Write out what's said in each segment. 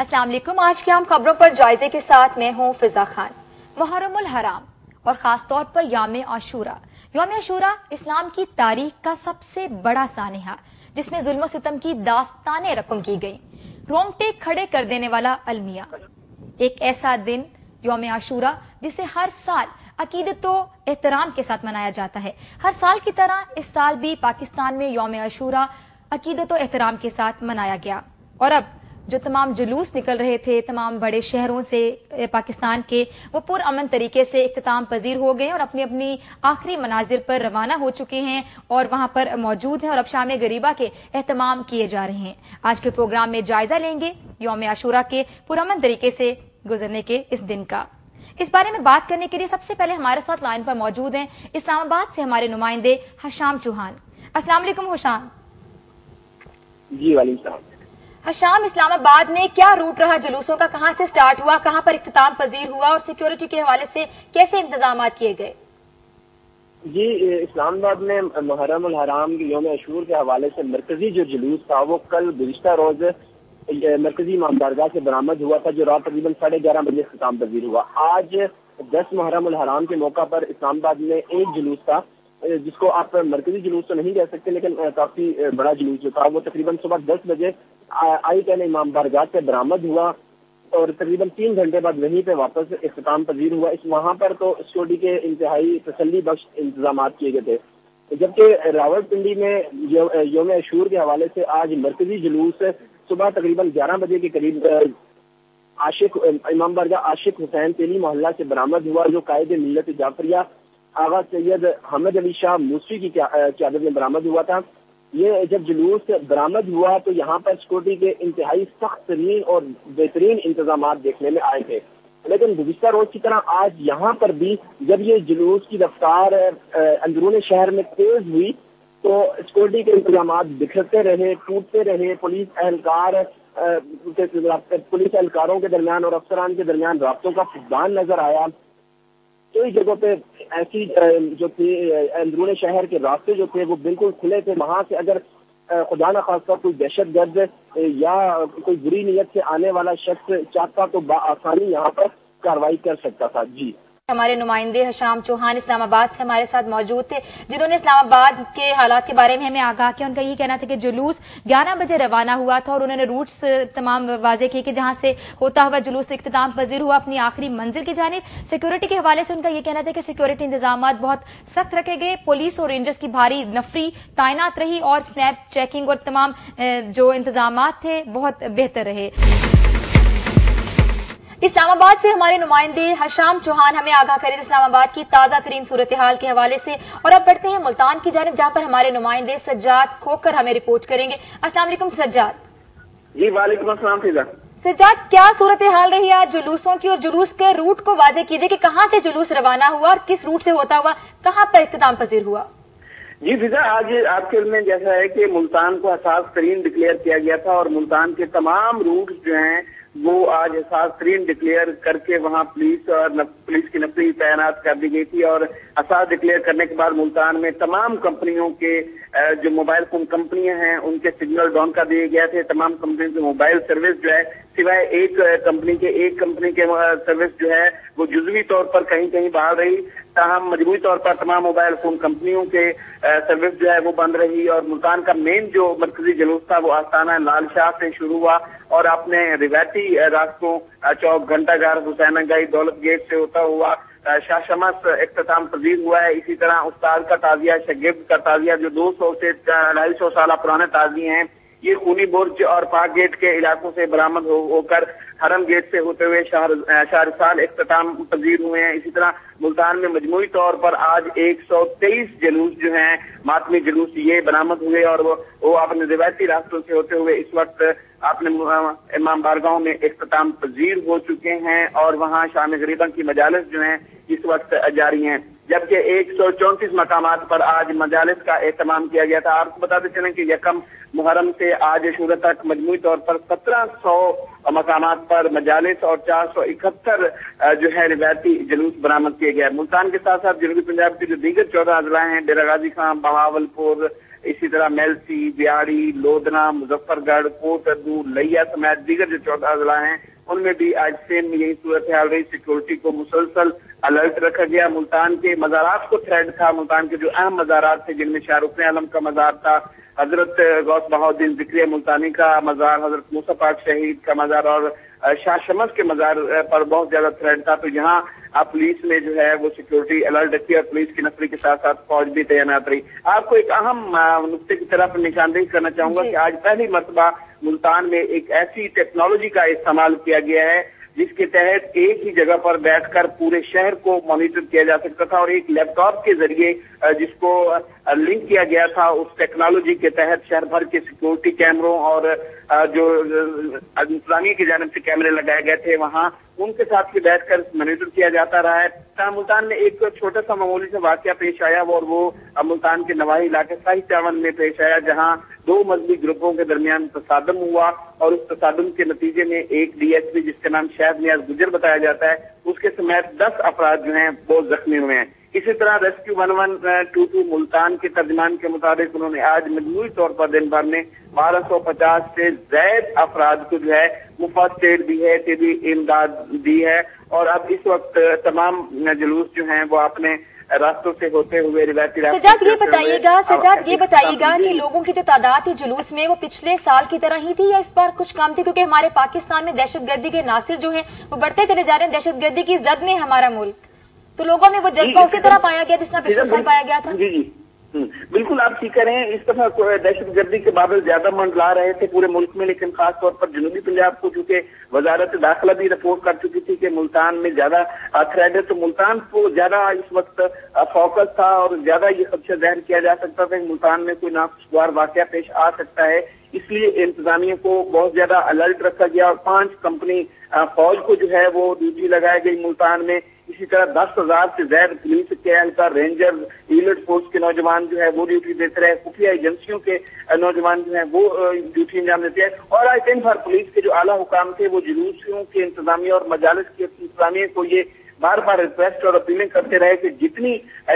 अस्सलाम वालेकुम। आज की हम खबरों पर जायजे के साथ मैं हूँ फिजा खान। मुहर्रमुल हराम और खास तौर पर यौम आशूरा। यौम आशूरा इस्लाम की तारीख का सबसे बड़ा सानिहा, जिसमें जुल्म सितम की दास्तानें रकम की गई, रोंगटे खड़े कर देने वाला अलमिया। एक ऐसा दिन यौम आशूरा जिसे हर साल अकीदत व एहतराम के साथ मनाया जाता है। हर साल की तरह इस साल भी पाकिस्तान में यौम आशूरा अकीदत व एहतराम के साथ मनाया गया। और अब जो तमाम जुलूस निकल रहे थे तमाम बड़े शहरों से पाकिस्तान के, वो पुरअमन तरीके से इख्तिताम पजीर हो गए और अपनी अपनी आखिरी मनाजिल पर रवाना हो चुके हैं और वहां पर मौजूद हैं और अब शाम गरीबा के एहतमाम किए जा रहे हैं। आज के प्रोग्राम में जायजा लेंगे यौम आशूरा के पुरअमन तरीके से गुजरने के इस दिन का। इस बारे में बात करने के लिए सबसे पहले हमारे साथ लाइन पर मौजूद हैं इस्लामाबाद से हमारे नुमाइंदे हशाम चौहान। अस्सलाम वालेकुम हशाम। जी वालेकुम सलाम। हशाम, इस्लामाबाद में क्या रूट रहा जुलूसों का? कहां से स्टार्ट हुआ, कहां पर इख्तिताम पजीर हुआ और सिक्योरिटी के हवाले से कैसे इंतजाम किए गए? जी, इस्लामाबाद में मुहर्रमुल हराम के यौम आशूर के हवाले से मरकजी जो जुलूस था वो कल गुज़िश्ता रोज मरकजी इमाम बारगाह से बरामद हुआ था, जो रात तकरीबन 11:30 बजे इख्तिताम पजीर हुआ। आज 10 मुहर्रमुल हराम के मौका पर इस्लामाबाद में एक जुलूस था, जिसको आप मरकजी जुलूस तो नहीं कह सकते, लेकिन काफी बड़ा जुलूस जो था वो तकरीबन सुबह 10 बजे आई इमाम बारगाह से बरामद हुआ और तकरीबन 3 घंटे बाद वहीं पे वापस इख्तिताम पजीर हुआ। इस वहां पर तो सिक्योरिटी के इंतहाई तसल्ली बख्श इंतजाम किए गए थे, जबकि रावलपिंडी में यौम आशूर के हवाले से आज मरकजी जुलूस सुबह तकरीबन 11 बजे के करीब इमाम बारगाह आशिक हुसैन तेली मोहल्ला से बरामद हुआ, जो कायदे मिल्लत जाफरिया आगा सैयद हमद अली शाह मूसवी की क़यादत में बरामद हुआ था। ये जब जुलूस बरामद हुआ तो यहाँ पर सिक्योरिटी के इंतहाई सख्त तरीन और बेहतरीन इंतजाम देखने में आए थे, लेकिन गुज़िश्ता रोज की तरह आज यहाँ पर भी जब ये जुलूस की रफ्तार अंदरूनी शहर में तेज हुई तो सिक्योरिटी के इंतजाम बिखरते रहे, टूटते रहे। पुलिस एहलकारों के दरमियान और अफसरान के दरमियान राब्तों का फुकदान नजर आया। कई जगहों पे ऐसी जो थी अंदरूनी शहर के रास्ते जो थे वो बिल्कुल खुले थे। वहां से अगर खुदा न खास्ता कोई दहशतगर्द या कोई बुरी नीयत से आने वाला शख्स चाहता तो आसानी यहाँ पर कार्रवाई कर सकता था। जी, हमारे नुमाइंदे हशाम चौहान इस्लामाबाद से हमारे साथ मौजूद थे, जिन्होंने इस्लामाबाद के हालात के बारे में हमें आगाह किया। उनका यही कहना था कि जुलूस 11 बजे रवाना हुआ था और उन्होंने रूट्स तमाम वाजे किए कि जहां से होता हुआ जुलूस इख्तिताम पजीर हुआ अपनी आखिरी मंजिल की जानिब। सिक्योरिटी के हवाले से उनका यह कहना था कि सिक्योरिटी इंतजाम बहुत सख्त रखे गए, पुलिस और रेंजर्स की भारी नफरी तैनात रही और स्नैप चेकिंग और तमाम जो इंतजाम थे बहुत बेहतर रहे। इस्लामाबाद से हमारे नुमाइंदे हशाम चौहान हमें आगाह करें इस्लामाबाद की ताजा तरीन सूरत हाल के हवाले से। और अब बढ़ते हैं मुल्तान की जानिब, जहां पर हमारे नुमाइंदे सज्जाद खोकर हमें रिपोर्ट करेंगे। अस्सलाम वालेकुम सज्जाद। जी वालेकुम अस्सलाम फिजा। सज्जाद, क्या सूरत हाल रही आज जुलूसों की और जुलूस के रूट को वाजे कीजिए कि कहां से जुलूस रवाना हुआ और किस रूट से होता हुआ कहां पर इख्तिताम पजीर हुआ? जी फिजा, आज आपके इल्म में जैसा है कि मुल्तान को हसास तरीन डिक्लेयर किया गया था और मुल्तान के तमाम रूट जो हैं वो आज हसास तरीन डिक्लेयर करके वहाँ पुलिस की नफरी तैनात कर दी गई थी। और हसास डिक्लेयर करने के बाद मुल्तान में तमाम कंपनियों के जो मोबाइल फोन कंपनियां हैं उनके सिग्नल डाउन कर दिए गए थे। तमाम कंपनियों की मोबाइल सर्विस जो है सिवाय एक कंपनी के सर्विस जो है वो जुज़वी तौर पर कहीं कहीं बहाल रही, ताहम मजबूरी तौर पर तमाम मोबाइल फोन कंपनियों के सर्विस जो है वो बंद रही। और मुल्तान का मेन जो मरकजी जुलूस था वो आस्थाना लाल शाह से शुरू हुआ और अपने रिवायती रास्तों चौक घंटाघर हुसैनागाई दौलत गेट से होता हुआ शाह शमस इख्तिताम पजीर हुआ है। इसी तरह उस्ताद का ताजिया, शगिर्द का ताजिया जो 200 से 250 साल पुराने ताजिए हैं, ये खूनी बुर्ज और पाक गेट के इलाकों से बरामद होकर हरम गेट से होते हुए शाहरसाल इख्तिताम पजीर हुए हैं। इसी तरह मुल्तान में मजमूई तौर पर आज 123 जुलूस जो हैं मातमी जुलूस ये बरामद हुए और वो अपने रिवायती रास्तों से होते हुए इस वक्त अपने इमाम बारगाहों में इख्तिताम पजीर हो चुके हैं और वहाँ शाम गरीबा की मजालिस जो हैं इस वक्त जारी हैं। जबकि 134 मकामात पर आज मजालिस का एहतमाम किया गया था। आपको बताते चलें कि यकम मुहर्रम से आज अशूरा तक मजमूई तौर पर 1700 मकामात पर मजालिस और 471 जो है रिवायती जुलूस बरामद किए गए। मुल्तान के साथ साथ जनूबी पंजाब के जो दीगर 14 अजला हैं, डेरा गाजी खां, बहावलपुर, इसी तरह मेलसी, बिहाड़ी, लोधना, मुजफ्फर गढ़, कोट अद्दू, लैया समेत दीगर जो 14 अजला हैं उनमें भी आज सेम यही सूरत हाल रही। सिक्योरिटी को मुसलसल अलर्ट रखा गया। मुल्तान के मज़ारात को थ्रेड था। मुल्तान के जो अहम मज़ारात थे जिनमें शाहरुख आलम का मज़ार था, हजरत गौस बहाउद्दीन ज़िक्रिया मुल्तानी का मज़ार, हजरत मूसा पाक शहीद का मज़ार और शाह शमस के मज़ार पर बहुत ज्यादा थ्रेड था। तो यहाँ पुलिस ने जो है वो सिक्योरिटी अलर्ट रखी और पुलिस की नफरी के साथ साथ फौज भी तैनात रही। आपको एक अहम नुक्ते की तरफ निशानदेही करना चाहूंगा कि आज पहली मर्तबा मुल्तान में एक ऐसी टेक्नोलॉजी का इस्तेमाल किया गया है जिसके तहत एक ही जगह पर बैठकर पूरे शहर को मॉनिटर किया जा सकता था और एक लैपटॉप के जरिए जिसको लिंक किया गया था, उस टेक्नोलॉजी के तहत शहर भर के सिक्योरिटी कैमरों और जो इंतजामिया की जानिब से कैमरे लगाए गए थे वहां उनके साथ भी बैठकर मॉनिटर किया जाता रहा है। मुल्तान में एक छोटा सा मामूली सा वाकया पेश आया और वो मुल्तान के नवाही इलाके शाही चावन में पेश आया, जहां दो मजहबी ग्रुपों के दरमियान तसादम हुआ और उस तसादम के नतीजे में एक डीएसपी जिसका नाम शायद नियाज गुजर बताया जाता है उसके समेत 10 अफराद जो हैं वो जख्मी हुए हैं। इसी तरह रेस्क्यू 1122 मुल्तान के तर्जमान के मुताबिक उन्होंने आज मजमूई तौर पर दिन भर में 1250 से ज्यादा अफराद को जो है मुफ्त एड दी है, तिबी इमदाद दी है और अब इस वक्त तमाम जुलूस जो हैं वो अपने रास्तों से होते हुए रिवायती सजाद ये बताइएगा कि लोगों की जो तादाद थी जुलूस में वो पिछले साल की तरह ही थी या इस बार कुछ कम थी? क्योंकि हमारे पाकिस्तान में दहशतगर्दी के नासिर जो हैं वो बढ़ते चले जा रहे हैं, दहशतगर्दी की जद में हमारा मुल्क, तो लोगों में वो जज्बा उसी तरह पाया गया जिस तरह पिछले साल पाया गया था। जी बिल्कुल आप ठीक कह रहे हैं। इस दफा दहशतगर्दी के बादल ज्यादा मंडला रहे थे पूरे मुल्क में, लेकिन खासतौर पर जनूबी पंजाब को चूंकि वजारत दाखिला भी रिपोर्ट कर चुकी थी कि मुल्तान में ज्यादा थ्रेड है, तो मुल्तान को ज्यादा इस वक्त फोकस था और ज्यादा ये खदशा ज़ाहिर किया जा सकता था कि मुल्तान में कोई नाखुशगवार वाकया पेश आ सकता है। इसलिए इंतजामिया को बहुत ज्यादा अलर्ट रखा गया और 5 कंपनी फौज को जो है वो ड्यूटी लगाई गई मुल्तान में। इसी तरह 10,000 से ज्यादा पुलिस के एहलकार, रेंजर, इलीट फोर्स के नौजवान जो है वो ड्यूटी देते रहे, खुफिया एजेंसियों के नौजवान जो है वो ड्यूटी अंजाम देते हैं और आज दिन भर पुलिस के जो आला हुकाम थे वो जुलूसियों के इंतजामिया और मजालिस के इंतजामिया को ये बार बार रिक्वेस्ट और अपीलें करते रहे कि जितनी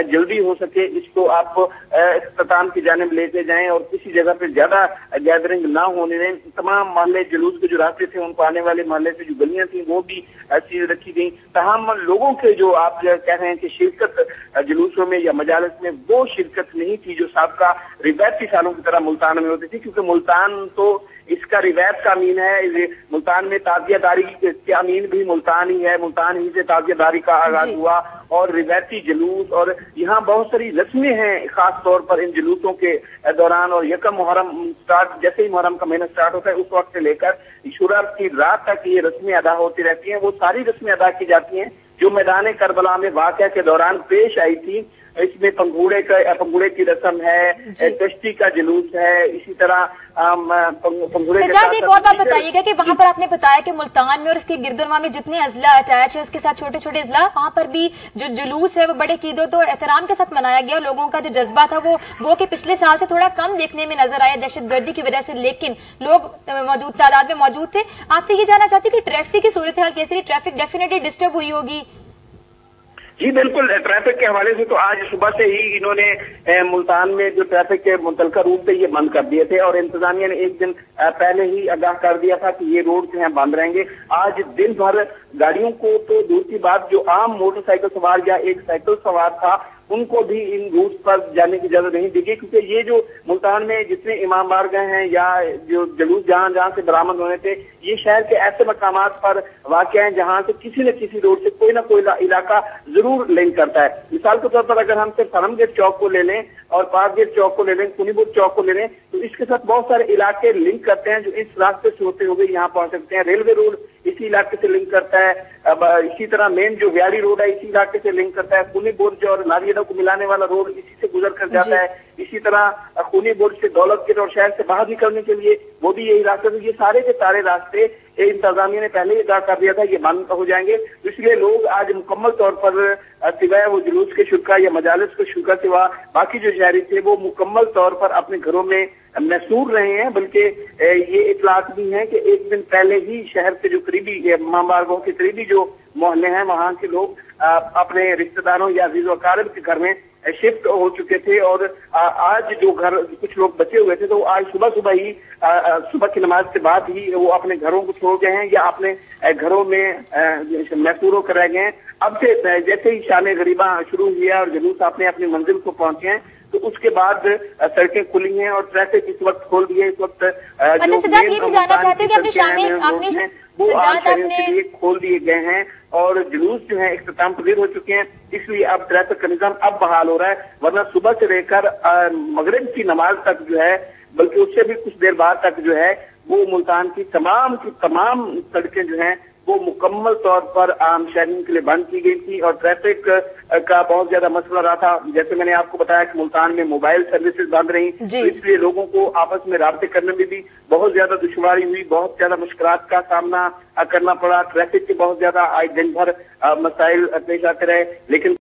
जल्दी हो सके इसको आप इख्तिताम की जानिब लेके जाएं और किसी जगह पे ज्यादा गैदरिंग ना होने दें। तमाम मोहल्ले जुलूस के जो रास्ते थे उनको आने वाले मोहल्ले से जो गलियां थी वो भी चीज रखी गई। तमाम लोगों के जो आप कह रहे हैं कि शिरकत जुलूसों में या मजालिस में, वो शिरकत नहीं थी जो साबका रिवायती सालों की तरह मुल्तान में होती थी, क्योंकि मुल्तान तो इसका रिवायत का अमीन है। मुल्तान में ताजियादारी के अमीन भी मुल्तान ही है, मुल्तान ही से ताजियादारी का आगाज हुआ और रिवायती जुलूस और यहाँ बहुत सारी रस्में हैं खास तौर पर इन जुलूसों के दौरान। और यकम मुहर्रम स्टार्ट, जैसे ही मुहर्रम का महीना स्टार्ट होता है उस वक्त से लेकर शुरा की रात तक ये रस्में अदा होती रहती हैं। वो सारी रस्में अदा की जाती हैं जो मैदान करबला में वाक़या के दौरान पेश आई थी। इसमें पंगूड़े की रस्म है, कश्ती का जुलूस है, इसी तरह पंगूड़े के साथ एक और बात बताइएगा कि वहाँ पर आपने बताया कि मुल्तान में और इसके गिरदुनवा में जितने अजला अटैच है उसके साथ छोटे छोटे अजला, वहाँ पर भी जो जुलूस है वो बड़े कीदत और एहतराम के साथ मनाया गया। लोगों का जो जज्बा था वो कि पिछले साल से थोड़ा कम देखने में नजर आया दहशतगर्दी की वजह से, लेकिन लोग मौजूद तादाद में मौजूद थे। आपसे ये जानना चाहती हूँ कि ट्रैफिक की सूरत हाल कैसी? ट्रैफिक डेफिनेटली डिस्टर्ब हुई होगी। जी बिल्कुल, ट्रैफिक के हवाले से तो आज सुबह से ही इन्होंने मुल्तान में जो ट्रैफिक के मुतलका रूट थे ये बंद कर दिए थे और इंतजामिया ने एक दिन पहले ही आगाह कर दिया था कि ये रोड जो है बंद रहेंगे। आज दिन भर गाड़ियों को तो दूर की बात, जो आम मोटरसाइकिल सवार या एक साइकिल सवार था उनको भी इन रूट पर जाने की इजाजत नहीं दी गई, क्योंकि ये जो मुल्तान में जितने इमाम बारगाह हैं या जो जुलूस जहां से बरामद होने थे, ये शहर के ऐसे मकामात पर वाक़ हैं जहां से किसी न किसी रोड से कोई ना कोई इलाका जरूर लिंक करता है। मिसाल के तौर पर अगर हम सिर्फ फरम गेट चौक को ले लें और पार्क गेट चौक को ले लें, कुनीबुर चौक को ले लें, तो इसके साथ बहुत सारे इलाके लिंक करते हैं जो इस रास्ते से होते हुए यहाँ पहुंच सकते हैं। रेलवे रोड इसी इलाके से लिंक करता है। अब इसी तरह मेन जो व्यारी रोड है इसी इलाके से लिंक करता है। खूनी बुर्ज और नारियदा को मिलाने वाला रोड इसी से गुजर कर जाता है। इसी तरह खूनी बुर्ज से दौलत गेट और शहर से बाहर निकलने के लिए वो भी यही रास्ते। तो ये सारे के सारे रास्ते इंतजामिया ने पहले ही अदा कर दिया था ये बंद हो जाएंगे। तो इसलिए लोग आज मुकम्मल तौर पर सिवाय वो जुलूस के शुरा या मजालिस के शुरा सिवा बाकी जो शहरी थे वो मुकम्मल तौर पर अपने घरों में महसूर रहे हैं। बल्कि ये इतलात भी हैं कि एक दिन पहले ही शहर के जो करीबी मामार्गों के करीबी जो मोहल्ले हैं वहां के लोग अपने रिश्तेदारों या अजीज व अकारिब के घर में शिफ्ट हो चुके थे और आज जो घर कुछ लोग बचे हुए थे तो आज सुबह सुबह ही सुबह की नमाज के बाद ही वो अपने घरों को छोड़ गए हैं या अपने घरों में महसूर होकर रह गए हैं। अब से जैसे ही शान गरीबा शुरू हुई है और जुलूस अपने अपनी मंजिल को पहुंचे हैं तो उसके बाद सड़कें खुली हैं और ट्रैफिक इस वक्त खोल दी है। इस वक्त अच्छा सजाद, ये भी जानना चाहते हैं कि आपने वो के लिए खोल दिए गए हैं और जुलूस जो है इख्तिताम पजीर हो चुके हैं, इसलिए अब ट्रैफिक का निजाम अब बहाल हो रहा है। वरना सुबह से लेकर मगरिब की नमाज तक जो है, बल्कि उससे भी कुछ देर बाद तक जो है, वो मुल्तान की तमाम सड़कें जो हैं वो मुकम्मल तौर पर आम शहरियों के लिए बंद की गई थी और ट्रैफिक का बहुत ज्यादा मसला रहा था। जैसे मैंने आपको बताया कि मुल्तान में मोबाइल सर्विसेज बंद रही, तो इसलिए लोगों को आपस में राब्ते करने में भी बहुत ज्यादा दुश्वारी हुई, बहुत ज्यादा मुश्किलात का सामना करना पड़ा। ट्रैफिक के बहुत ज्यादा आज दिन भर मसाइल पेश आते रहे, लेकिन